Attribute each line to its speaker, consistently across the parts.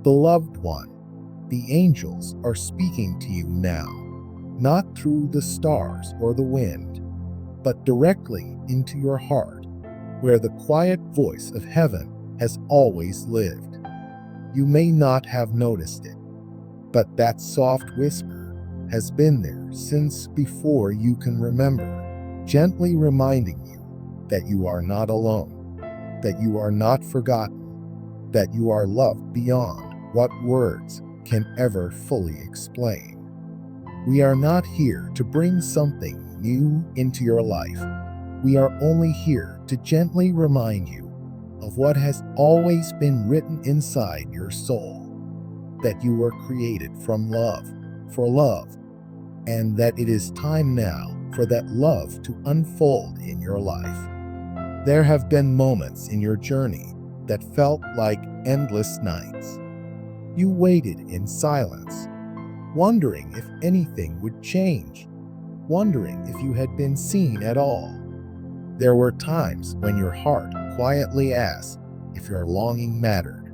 Speaker 1: Beloved one, the angels are speaking to you now, not through the stars or the wind, but directly into your heart, where the quiet voice of heaven has always lived. You may not have noticed it, but that soft whisper has been there since before you can remember, gently reminding you that you are not alone, that you are not forgotten, that you are loved beyond what words can ever fully explain. We are not here to bring something new into your life. We are only here to gently remind you of what has always been written inside your soul, that you were created from love, for love, and that it is time now for that love to unfold in your life. There have been moments in your journey that felt like endless nights. You waited in silence, wondering if anything would change, wondering if you had been seen at all. There were times when your heart quietly asked if your longing mattered,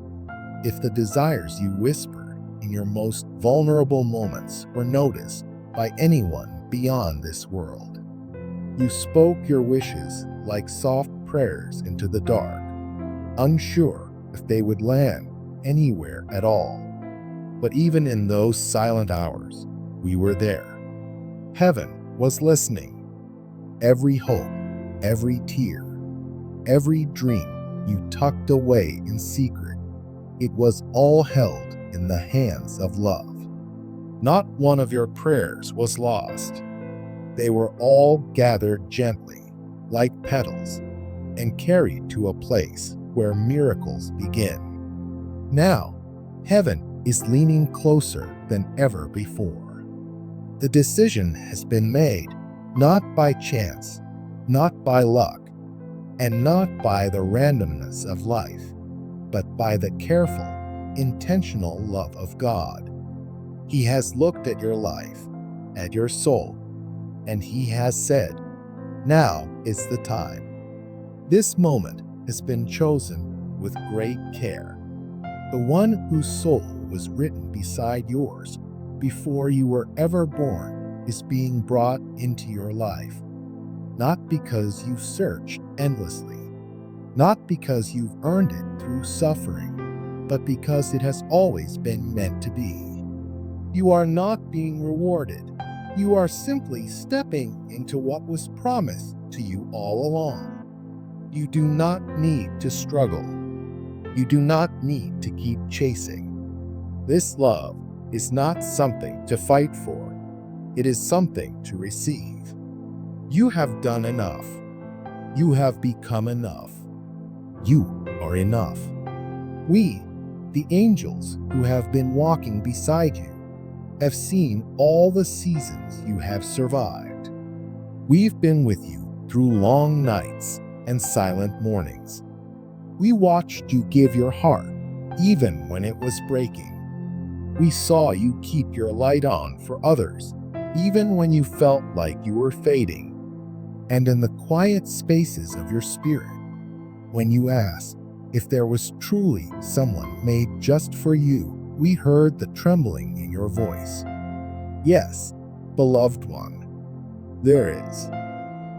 Speaker 1: if the desires you whispered in your most vulnerable moments were noticed by anyone beyond this world. You spoke your wishes like soft prayers into the dark, unsure if they would land anywhere at all. But even in those silent hours, we were there. Heaven was listening. Every hope, every tear, every dream you tucked away in secret, it was all held in the hands of love. Not one of your prayers was lost. They were all gathered gently, like petals, and carried to a place where miracles begin. Now, heaven is leaning closer than ever before. The decision has been made, not by chance, not by luck, and not by the randomness of life, but by the careful, intentional love of God. He has looked at your life, at your soul, and He has said, "Now is the time." This moment has been chosen with great care. The one whose soul was written beside yours before you were ever born is being brought into your life, not because you've searched endlessly, not because you've earned it through suffering, but because it has always been meant to be. You are not being rewarded. You are simply stepping into what was promised to you all along. You do not need to struggle. You do not need to keep chasing. This love is not something to fight for. It is something to receive. You have done enough. You have become enough. You are enough. We, the angels who have been walking beside you, have seen all the seasons you have survived. We've been with you through long nights and silent mornings. We watched you give your heart, even when it was breaking. We saw you keep your light on for others, even when you felt like you were fading. And in the quiet spaces of your spirit, when you asked if there was truly someone made just for you, we heard the trembling in your voice. Yes, beloved one, there is.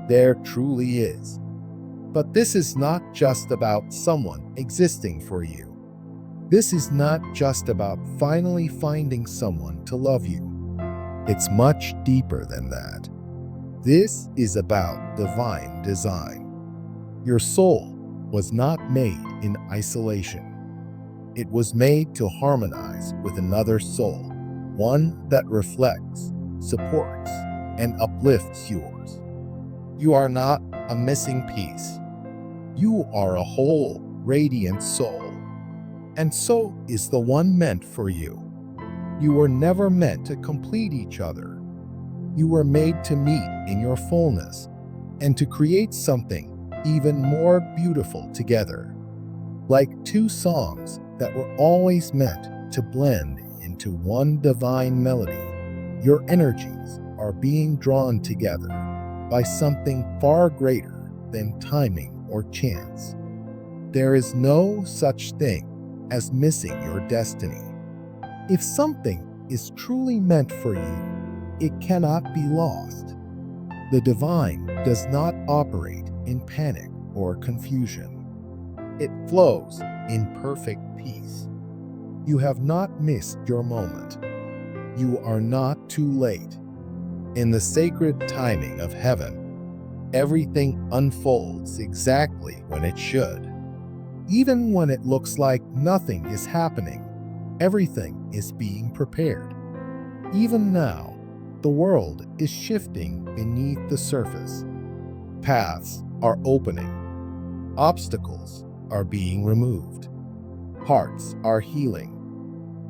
Speaker 1: There truly is. But this is not just about someone existing for you. This is not just about finally finding someone to love you. It's much deeper than that. This is about divine design. Your soul was not made in isolation. It was made to harmonize with another soul, one that reflects, supports, and uplifts yours. You are not a missing piece. You are a whole, radiant soul. And so is the one meant for you. You were never meant to complete each other. You were made to meet in your fullness and to create something even more beautiful together. Like two songs that were always meant to blend into one divine melody, your energies are being drawn together by something far greater than timing or chance. There is no such thing as missing your destiny. If something is truly meant for you, it cannot be lost. The divine does not operate in panic or confusion. It flows in perfect peace. You have not missed your moment. You are not too late. In the sacred timing of heaven, everything unfolds exactly when it should. Even when it looks like nothing is happening, everything is being prepared. Even now, the world is shifting beneath the surface. Paths are opening. Obstacles are being removed. Hearts are healing.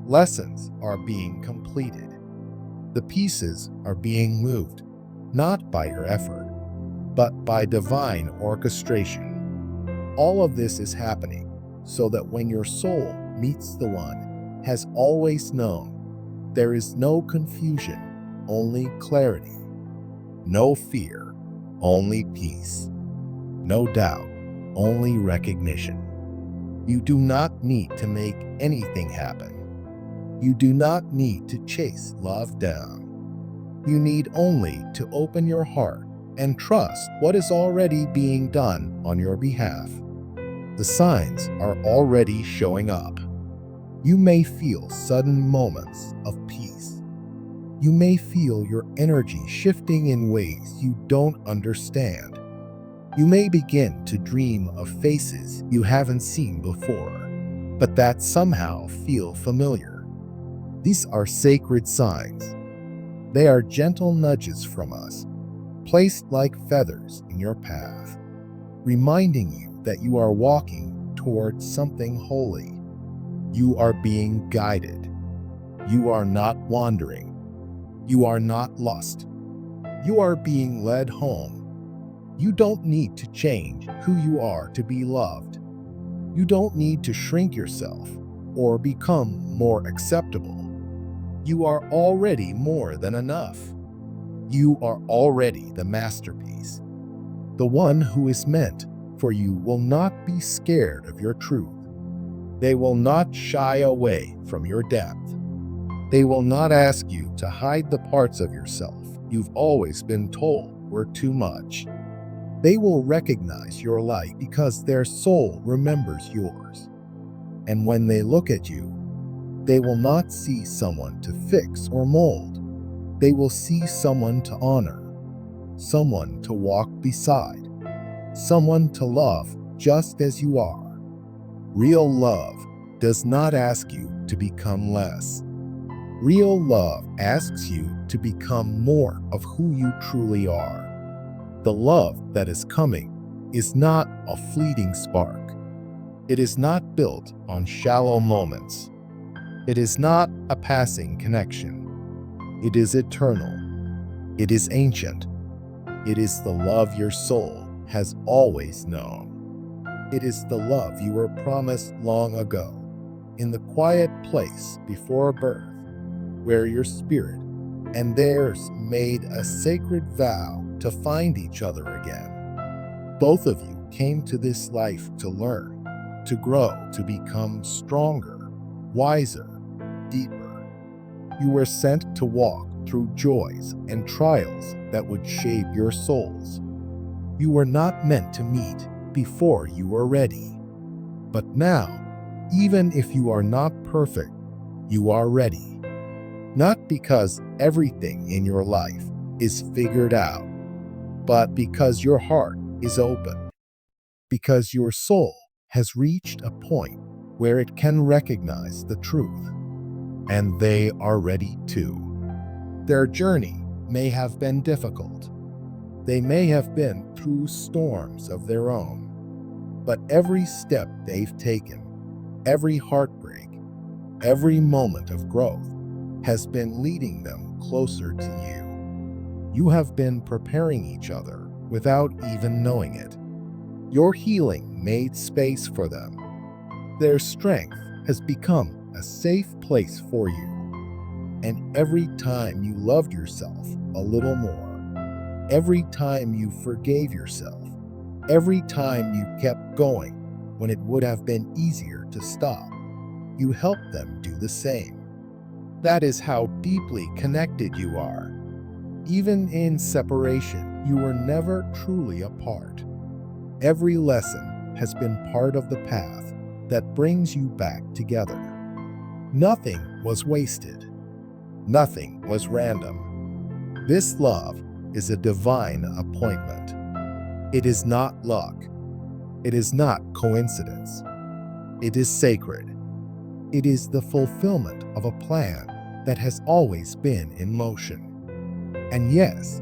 Speaker 1: Lessons are being completed. The pieces are being moved, not by your effort, but by divine orchestration. All of this is happening so that when your soul meets the one has always known, there is no confusion, only clarity. No fear, only peace. No doubt, only recognition. You do not need to make anything happen. You do not need to chase love down. You need only to open your heart and trust what is already being done on your behalf. The signs are already showing up. You may feel sudden moments of peace. You may feel your energy shifting in ways you don't understand. You may begin to dream of faces you haven't seen before, but that somehow feel familiar. These are sacred signs. They are gentle nudges from us, placed like feathers in your path, reminding you that you are walking towards something holy. You are being guided. You are not wandering. You are not lost. You are being led home. You don't need to change who you are to be loved. You don't need to shrink yourself or become more acceptable. You are already more than enough. You are already the masterpiece. The one who is meant for you will not be scared of your truth. They will not shy away from your depth. They will not ask you to hide the parts of yourself you've always been told were too much. They will recognize your light because their soul remembers yours. And when they look at you, they will not see someone to fix or mold. They will see someone to honor, someone to walk beside, someone to love just as you are. Real love does not ask you to become less. Real love asks you to become more of who you truly are. The love that is coming is not a fleeting spark. It is not built on shallow moments. It is not a passing connection. It is eternal. It is ancient. It is the love your soul has always known. It is the love you were promised long ago, in the quiet place before birth, where your spirit and theirs made a sacred vow to find each other again. Both of you came to this life to learn, to grow, to become stronger, wiser, deeper. You were sent to walk through joys and trials that would shape your souls. You were not meant to meet before you were ready. But now, even if you are not perfect, you are ready. Not because everything in your life is figured out, but because your heart is open. Because your soul has reached a point where it can recognize the truth. And they are ready too. Their journey may have been difficult. They may have been through storms of their own. But every step they've taken, every heartbreak, every moment of growth has been leading them closer to you. You have been preparing each other without even knowing it. Your healing made space for them. Their strength has become a safe place for you. And every time you loved yourself a little more, every time you forgave yourself, every time you kept going when it would have been easier to stop, you help them do the same. That is how deeply connected you are. Even in separation, you were never truly apart. Every lesson has been part of the path that brings you back together. Nothing was wasted. Nothing was random. This love is a divine appointment. It is not luck. It is not coincidence. It is sacred. It is the fulfillment of a plan that has always been in motion. And yes,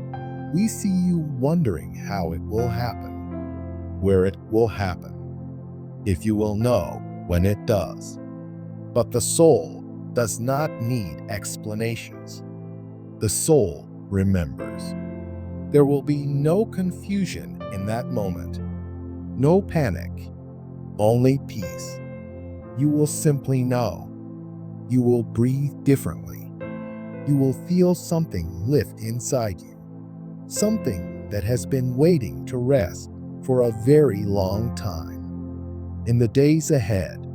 Speaker 1: we see you wondering how it will happen, where it will happen, if you will know when it does. But the soul does not need explanations. The soul remembers. There will be no confusion in that moment, no panic, only peace. You will simply know. You will breathe differently. You will feel something lift inside you, something that has been waiting to rest for a very long time. In the days ahead,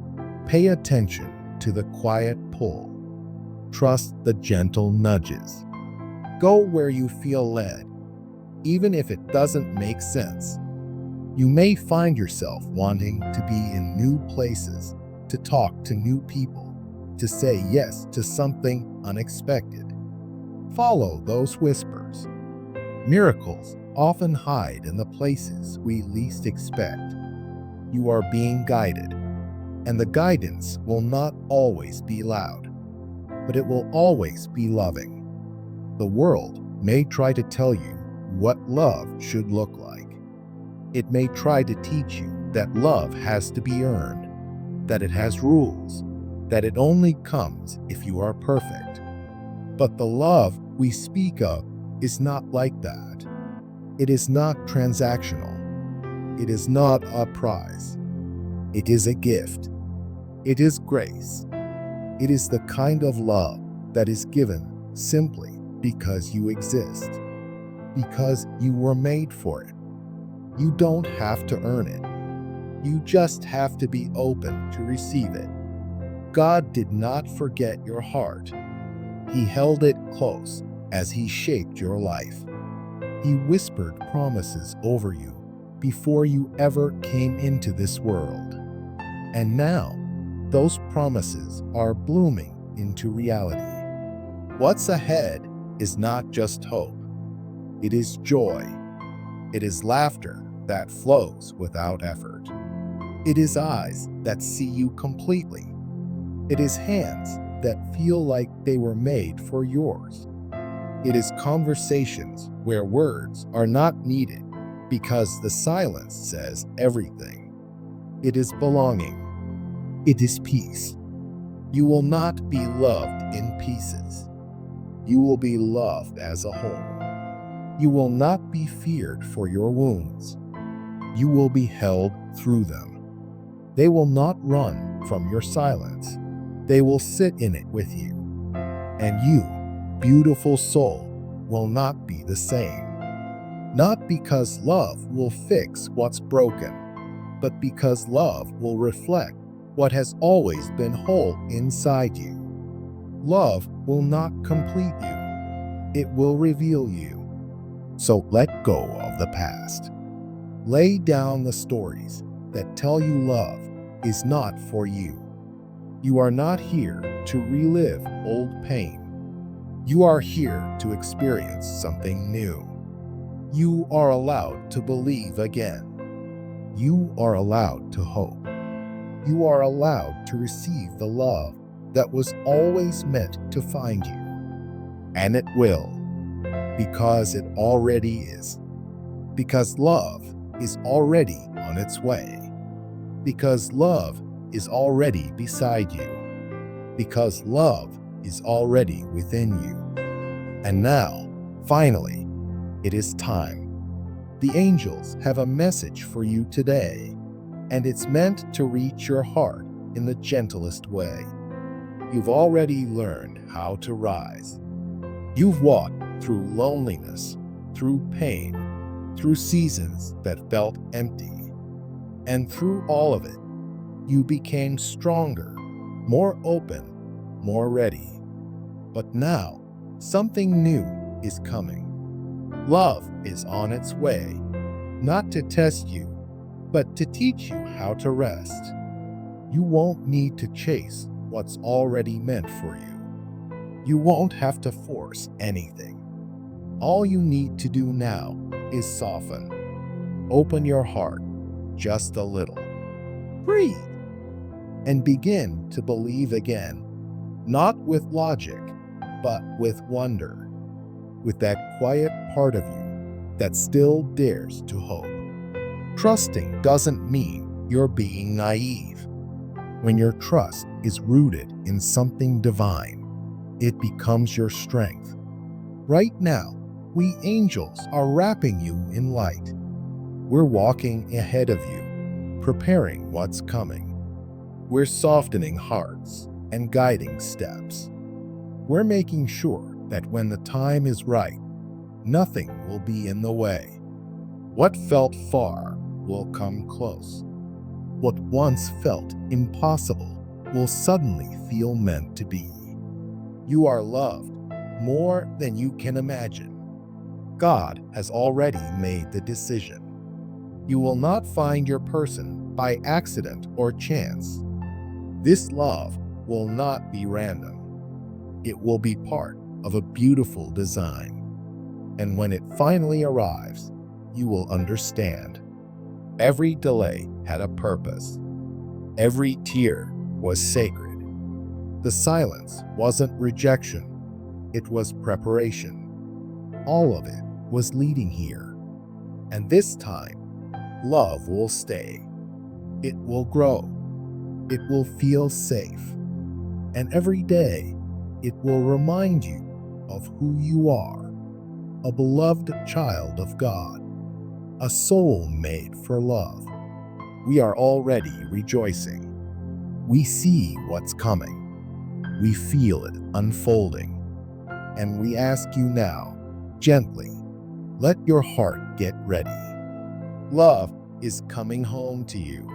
Speaker 1: pay attention to the quiet pull. Trust the gentle nudges. Go where you feel led, even if it doesn't make sense. You may find yourself wanting to be in new places, to talk to new people, to say yes to something unexpected. Follow those whispers. Miracles often hide in the places we least expect. You are being guided, and the guidance will not always be loud, but it will always be loving. The world may try to tell you what love should look like. It may try to teach you that love has to be earned, that it has rules, that it only comes if you are perfect. But the love we speak of is not like that. It is not transactional. It is not a prize. It is a gift. It is grace. It is the kind of love that is given simply because you exist, because you were made for it. You don't have to earn it. You just have to be open to receive it. God did not forget your heart. He held it close as He shaped your life. He whispered promises over you before you ever came into this world. And now, those promises are blooming into reality. What's ahead is not just hope. It is joy. It is laughter that flows without effort. It is eyes that see you completely. It is hands that feel like they were made for yours. It is conversations where words are not needed because the silence says everything. It is belonging. It is peace. You will not be loved in pieces. You will be loved as a whole. You will not be feared for your wounds. You will be held through them. They will not run from your silence. They will sit in it with you. And you, beautiful soul, will not be the same. Not because love will fix what's broken, but because love will reflect what has always been whole inside you. Love will not complete you. It will reveal you. So let go of the past. Lay down the stories that tell you love is not for you. You are not here to relive old pain. You are here to experience something new. You are allowed to believe again. You are allowed to hope. You are allowed to receive the love that was always meant to find you. And it will, because it already is. Because love is already on its way. Because love is already beside you. Because love is already within you. And now, finally, it is time. The angels have a message for you today, and it's meant to reach your heart in the gentlest way. You've already learned how to rise. You've walked through loneliness, through pain, through seasons that felt empty. And through all of it, you became stronger, more open, more ready. But now, something new is coming. Love is on its way, not to test you, but to teach you how to rest. You won't need to chase what's already meant for you. You won't have to force anything. All you need to do now is soften. Open your heart just a little. Breathe and begin to believe again, not with logic, but with wonder, with that quiet part of you that still dares to hope. Trusting doesn't mean you're being naive. When your trust is rooted in something divine, it becomes your strength. Right now, we angels are wrapping you in light. We're walking ahead of you, preparing what's coming. We're softening hearts and guiding steps. We're making sure that when the time is right, nothing will be in the way. What felt far will come close. What once felt impossible will suddenly feel meant to be. You are loved more than you can imagine. God has already made the decision. You will not find your person by accident or chance. This love will not be random. It will be part of a beautiful design. And when it finally arrives, you will understand. Every delay had a purpose. Every tear was sacred. The silence wasn't rejection. It was preparation. All of it was leading here. And this time, love will stay. It will grow. It will feel safe. And every day, it will remind you of who you are, a beloved child of God, a soul made for love. We are already rejoicing. We see what's coming. We feel it unfolding. And we ask you now, gently, let your heart get ready. Love is coming home to you.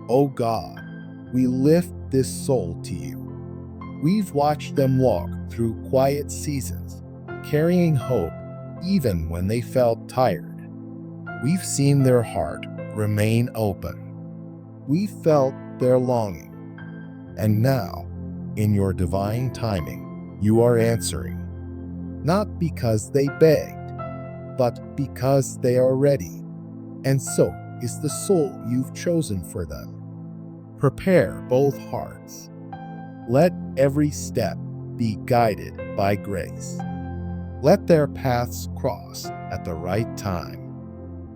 Speaker 1: Oh God, we lift this soul to you. We've watched them walk through quiet seasons, carrying hope even when they felt tired. We've seen their heart remain open. We felt their longing. And now, in your divine timing, you are answering. Not because they begged, but because they are ready. And so is the soul you've chosen for them. Prepare both hearts. Let every step be guided by grace. Let their paths cross at the right time.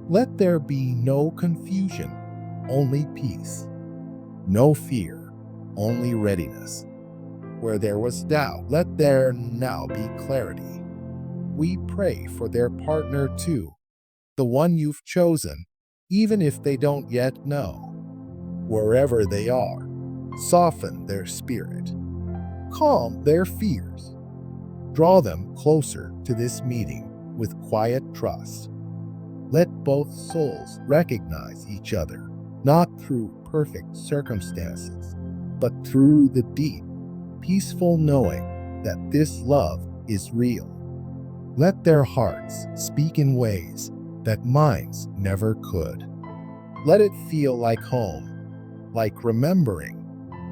Speaker 1: Let there be no confusion, only peace. No fear, only readiness. Where there was doubt, let there now be clarity. We pray for their partner too, the one you've chosen, even if they don't yet know. Wherever they are, soften their spirit. Calm their fears. Draw them closer to this meeting with quiet trust. Let both souls recognize each other, not through perfect circumstances, but through the deep, peaceful knowing that this love is real. Let their hearts speak in ways that minds never could. Let it feel like home, like remembering,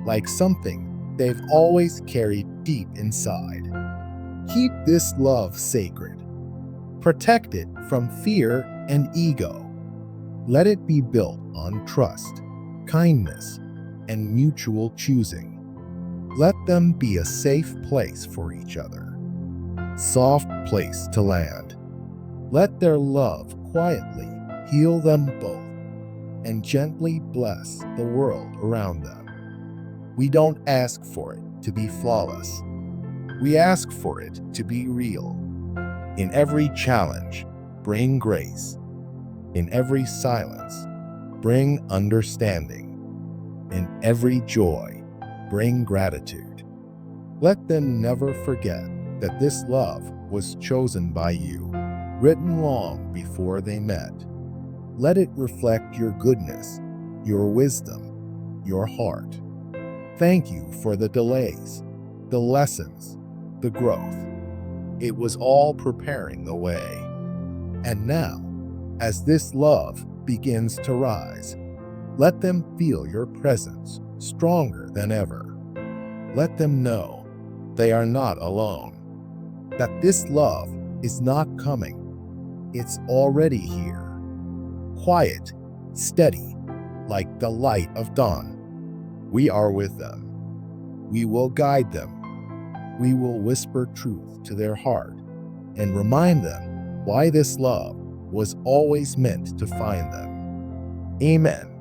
Speaker 1: like something they've always carried deep inside. Keep this love sacred. Protect it from fear and ego. Let it be built on trust, kindness, and mutual choosing. Let them be a safe place for each other, soft place to land. Let their love quietly heal them both and gently bless the world around them. We don't ask for it to be flawless. We ask for it to be real. In every challenge, bring grace. In every silence, bring understanding. In every joy, bring gratitude. Let them never forget that this love was chosen by you, written long before they met. Let it reflect your goodness, your wisdom, your heart. thank you for the delays, the lessons, the growth. It was all preparing the way. And now, as this love begins to rise, let them feel your presence stronger than ever. Let them know they are not alone, that this love is not coming. It's already here, quiet, steady, like the light of dawn. We are with them. We will guide them. We will whisper truth to their heart and remind them why this love was always meant to find them. Amen.